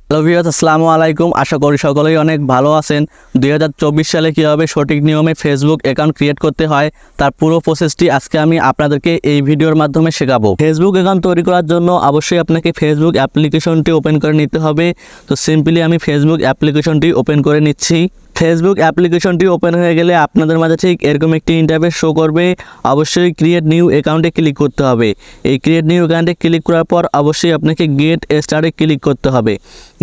Hello viewers, আসসালামু আলাইকুম। আশা করি সকলেই অনেক ভালো আছেন। 2024 সালে কীভাবে সঠিক নিয়মে ফেসবুক অ্যাকাউন্ট ক্রিয়েট করতে হয় তার পুরো প্রসেসটি আজকে আমি আপনাদেরকে এই ভিডিওর মাধ্যমে শেখাবো। ফেসবুক অ্যাকাউন্ট তৈরি করার জন্য অবশ্যই আপনাকে ফেসবুক অ্যাপ্লিকেশনটি ওপেন করে নিতে হবে। তো সিম্পলি আমি ফেসবুক অ্যাপ্লিকেশনটি ওপেন করে নিচ্ছি। ফেসবুক অ্যাপ্লিকেশনটি ওপেন হয়ে গেলে আপনাদের মাঝে ঠিক এরকম একটি ইন্টারফেস শো করবে। অবশ্যই ক্রিয়েট নিউ অ্যাকাউন্টে ক্লিক করতে হবে। এই ক্রিয়েট নিউ অ্যাকাউন্টে ক্লিক করার পর অবশ্যই আপনাকে গেট স্টার্টে ক্লিক করতে হবে।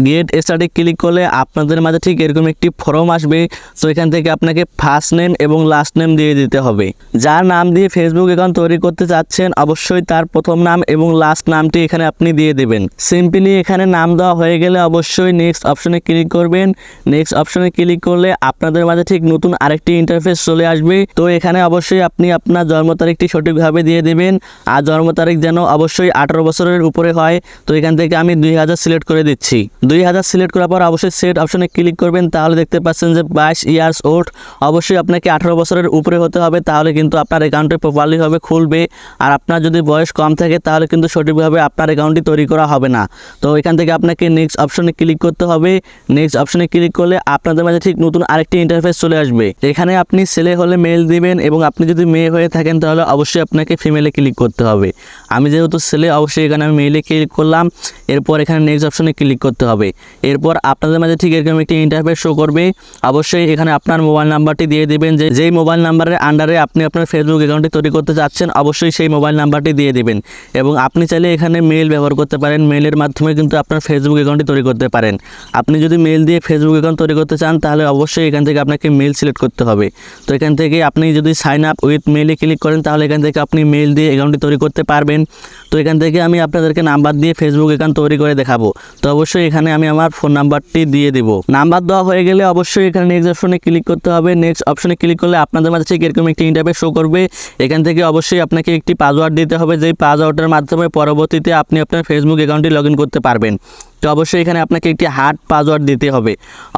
গেট স্টার্টে ক্লিক করলে আপনাদের মাঝে ঠিক এরকম একটি ফর্ম আসবে। তো এখান থেকে আপনাকে ফার্স্ট নেম এবং লাস্ট নেম দিয়ে দিতে হবে। যার নাম দিয়ে ফেসবুক অ্যাকাউন্ট তৈরি করতে চাচ্ছেন অবশ্যই তার প্রথম নাম এবং লাস্ট নামটি এখানে আপনি দিয়ে দেবেন। সিম্পলি এখানে নাম দেওয়া হয়ে গেলে অবশ্যই নেক্সট অপশনে ক্লিক করবেন। নেক্সট অপশনে ক্লিক করলে আপনাদের মাঝে ঠিক নতুন আরেকটি ইন্টারফেস চলে আসবে। তো এখানে অবশ্যই আপনি আপনার জন্ম তারিখটি সঠিকভাবে দিয়ে দেবেন। আর জন্ম তারিখ যেন অবশ্যই 18 বছরের উপরে হয়। তো এখান থেকে আমি 2000 সিলেক্ট করে দিচ্ছি। 2000 সিলেক্ট করার পর অবশ্যই সেট অপশনে ক্লিক করবেন। তাহলে দেখতে পাচ্ছেন যে 22 ইয়ার্স ওল্ড। অবশ্যই আপনাকে 18 বছরের উপরে হতে হবে, তাহলে কিন্তু আপনার অ্যাকাউন্টে প্রপারলি হবে খুলবে। আর আপনার যদি বয়স কম থাকে তাহলে কিন্তু সঠিকভাবে আপনার অ্যাকাউন্টটি তৈরি করা হবে না। তো এখান থেকে আপনাকে নেক্সট অপশনে ক্লিক করতে হবে। নেক্সট অপশনে ক্লিক করলে আপনাদের মাঝে ঠিক নতুন আরেকটি ইন্টারফেস চলে আসবে। এখানে আপনি ছেলে হলে মেল দিবেন এবং আপনি যদি মেয়ে হয়ে থাকেন তাহলে অবশ্যই আপনাকে ফিমেলে ক্লিক করতে হবে। আমি যেহেতু ছেলে অবশ্যই এখানে আমি মেলে ক্লিক করলাম। এরপর এখানে নেক্সট অপশনে ক্লিক করতে হবে। এরপর আপনাদের মাঝে ঠিক এরকম একটি ইন্টারফেস শো করবে। অবশ্যই এখানে আপনার মোবাইল নাম্বারটি দিয়ে দিবেন। যেই মোবাইল নাম্বারের আন্ডারে আপনি আপনার ফেসবুক অ্যাকাউন্টটি তৈরি করতে চাচ্ছেন অবশ্যই সেই মোবাইল নাম্বারটি দিয়ে দিবেন। এবং আপনি চাইলে এখানে মেল ব্যবহার করতে পারেন। মেলের মাধ্যমে কিন্তু আপনার ফেসবুক অ্যাকাউন্টটি তৈরি করতে পারেন। আপনি যদি মেল দিয়ে ফেসবুক অ্যাকাউন্ট তৈরি করতে চান তাহলে অবশ্যই এখান থেকে আপনাকে মেল সিলেক্ট করতে হবে। তো এখান থেকে আপনি যদি সাইন আপ উইথ মেলে ক্লিক করেন তাহলে এখান থেকে আপনি মেল দিয়ে অ্যাকাউন্টটি তৈরি করতে পারবেন। তো এখান থেকে আমি আপনাদেরকে নাম্বার দিয়ে ফেসবুক অ্যাকাউন্ট তৈরি করে দেখাবো। তো অবশ্যই এখানে আমি আমার ফোন নাম্বারটি দিয়ে দেব। নাম্বার দেওয়া হয়ে গেলে অবশ্যই এখানে নেক্সট অপশনে ক্লিক করতে হবে। নেক্সট অপশনে ক্লিক করলে আপনাদের মাঝে ঠিক এরকম একটি ইন্টারফেস শো করবে। এখান থেকে অবশ্যই আপনাকে একটি পাসওয়ার্ড দিতে হবে, যেই পাসওয়ার্ডের মাধ্যমে পরবর্তীতে আপনি আপনার ফেসবুক অ্যাকাউন্টটি লগ ইন করতে পারবেন। তো অবশ্যই এখানে আপনাকে একটি হার্ড পাসওয়ার্ড দিতে হবে।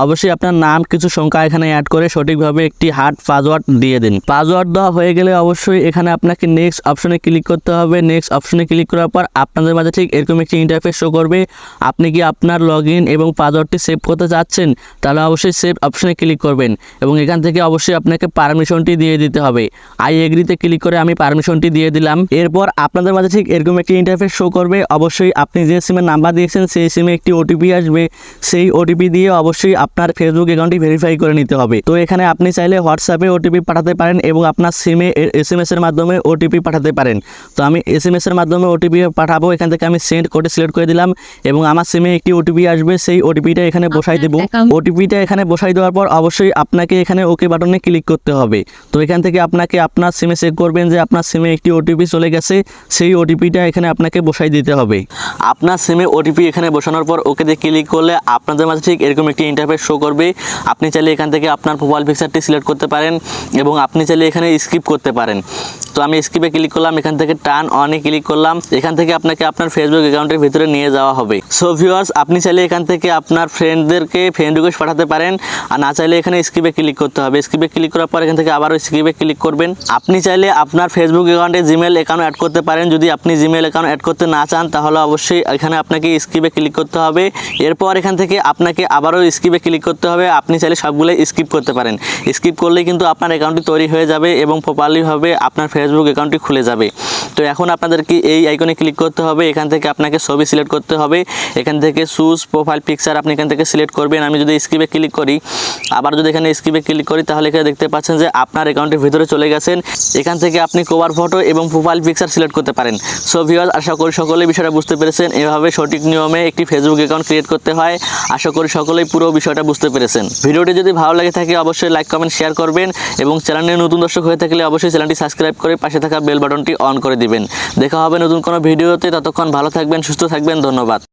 অবশ্যই আপনার নাম কিছু সংখ্যা এখানে অ্যাড করে সঠিকভাবে একটি হার্ড পাসওয়ার্ড দিয়ে দিন। পাসওয়ার্ড দেওয়া হয়ে গেলে অবশ্যই এখানে আপনাকে নেক্সট অপশনে ক্লিক করতে হবে। নেক্সট অপশনে ক্লিক করার পর আপনাদের মাঝে ঠিক এরকম একটি ইন্টারফেস শো করবে। আপনি কি আপনার লগ ইন এবং পাসওয়ার্ডটি সেভ করতে চাচ্ছেন তাহলে অবশ্যই সেভ অপশনে ক্লিক করবেন এবং এখান থেকে অবশ্যই আপনাকে পারমিশনটি দিয়ে দিতে হবে। আই এগ্রিতে ক্লিক করে আমি পারমিশনটি দিয়ে দিলাম। এরপর আপনাদের মাঝে ঠিক এরকম একটি ইন্টারফেস শো করবে। অবশ্যই আপনি যে সিমের নাম্বার দিয়েছেন সেই সিমে একটি ওটিপি আসবে। সেই ওটিপি দিয়ে অবশ্যই আপনার ফেসবুক অ্যাকাউন্টটি ভেরিফাই করে নিতে হবে। তো এখানে আপনি চাইলে হোয়াটসঅ্যাপে ওটিপি পাঠাতে পারেন এবং আপনার সিমে SMS এর মাধ্যমে ওটিপি পাঠাতে পারেন। তো আমি SMS এর মাধ্যমে ওটিপি পাঠাবো। এখান থেকে আমি সেন্ড কোডে সিলেক্ট করে দিলাম এবং আমার সিমে একটি ওটিপি আসবে। সেই ওটিপিটা এখানে বসাই দেবো। ওটিপিটা এখানে বসাই দেওয়ার পর অবশ্যই আপনাকে এখানে ওকে বাটনে ক্লিক করতে হবে। তো এখান থেকে আপনাকে আপনার সিমে চেক করবেন যে আপনার সিমে একটি ওটিপি চলে গেছে। সেই ওটিপিটা এখানে আপনাকে বসাই দিতে হবে। আপনার সিমে ওটিপি এখানে বসানোর পর ওকে দিয়ে ক্লিক করলে আপনাদের মাঝে ঠিক এরকম একটি ইন্টারফেস শো করবে। আপনি চাইলে এখান থেকে আপনার প্রোফাইল পিকচারটি সিলেক্ট করতে পারেন এবং আপনি চাইলে এখানে স্কিপ করতে পারেন। তো আমি স্কিপে ক্লিক করলাম। এখান থেকে টার্ন অনে ক্লিক করলাম। এখান থেকে আপনাকে আপনার ফেসবুক অ্যাকাউন্টের ভিতরে নিয়ে যাওয়া হবে। সো ভিউয়ার্স, আপনি চাইলে এখান থেকে আপনার ফ্রেন্ডদেরকে ফ্রেন্ড রিকোয়েস্ট পাঠাতে পারেন। আর না চাইলে এখানে স্কিপে ক্লিক করতে হবে। স্কিপে ক্লিক করার পর এখান থেকে আবারও স্কিপে ক্লিক করবেন। আপনি চাইলে আপনার ফেসবুক অ্যাকাউন্টে জিমেল অ্যাকাউন্ট অ্যাড করতে পারেন। যদি আপনি জিমেল অ্যাকাউন্ট অ্যাড করতে না চান তাহলে অবশ্যই এখানে আপনাকে স্কিপে ক্লিক করতে হবে। এরপর এখান থেকে আপনাকে আবারও স্কিপে ক্লিক করতে হবে। আপনি চাইলে সবগুলো স্কিপ করতে পারেন। স্কিপ করলেই কিন্তু আপনার অ্যাকাউন্টটি তৈরি হয়ে যাবে এবং প্রপারলিভাবে আপনার ফেসবুক অ্যাকাউন্টটি খুলে যাবে। তো এখন আপনাদেরকে এই আইকনে ক্লিক করতে হবে। এখান থেকে আপনাকে ছবি সিলেক্ট করতে হবে। এখান থেকে চুজ প্রোফাইল পিকচার আপনি এখান থেকে সিলেক্ট করবেন। আমি যদি স্কিপে ক্লিক করি, আবার যদি এখানে স্কিপে ক্লিক করি তাহলে এখানে দেখতে পাচ্ছেন যে আপনার অ্যাকাউন্টের ভিতরে চলে গেছেন। এখান থেকে আপনি কভার ফটো এবং প্রোফাইল পিকচার সিলেক্ট করতে পারেন। সো ভিউয়ার্স, আশা করি সকলেই বিষয়টা বুঝতে পেরেছেন। এভাবে সঠিক নিয়মে একটি ফেসবুক অ্যাকাউন্ট ক্রিয়েট করতে হয়। আশা করি সকলেই পুরো বিষয়টা বুঝতে পেরেছেন। ভিডিওটি যদি ভালো লাগে থাকে অবশ্যই লাইক কমেন্ট শেয়ার করবেন এবং চ্যানেলে নতুন দর্শক হয়ে থাকলে অবশ্যই চ্যানেলটি সাবস্ক্রাইব করে পাশে থাকা বেল বাটনটি অন করে দিবেন। দেখা হবে নতুন কোনো ভিডিওতে। ততক্ষণ ভালো থাকবেন, সুস্থ থাকবেন। ধন্যবাদ।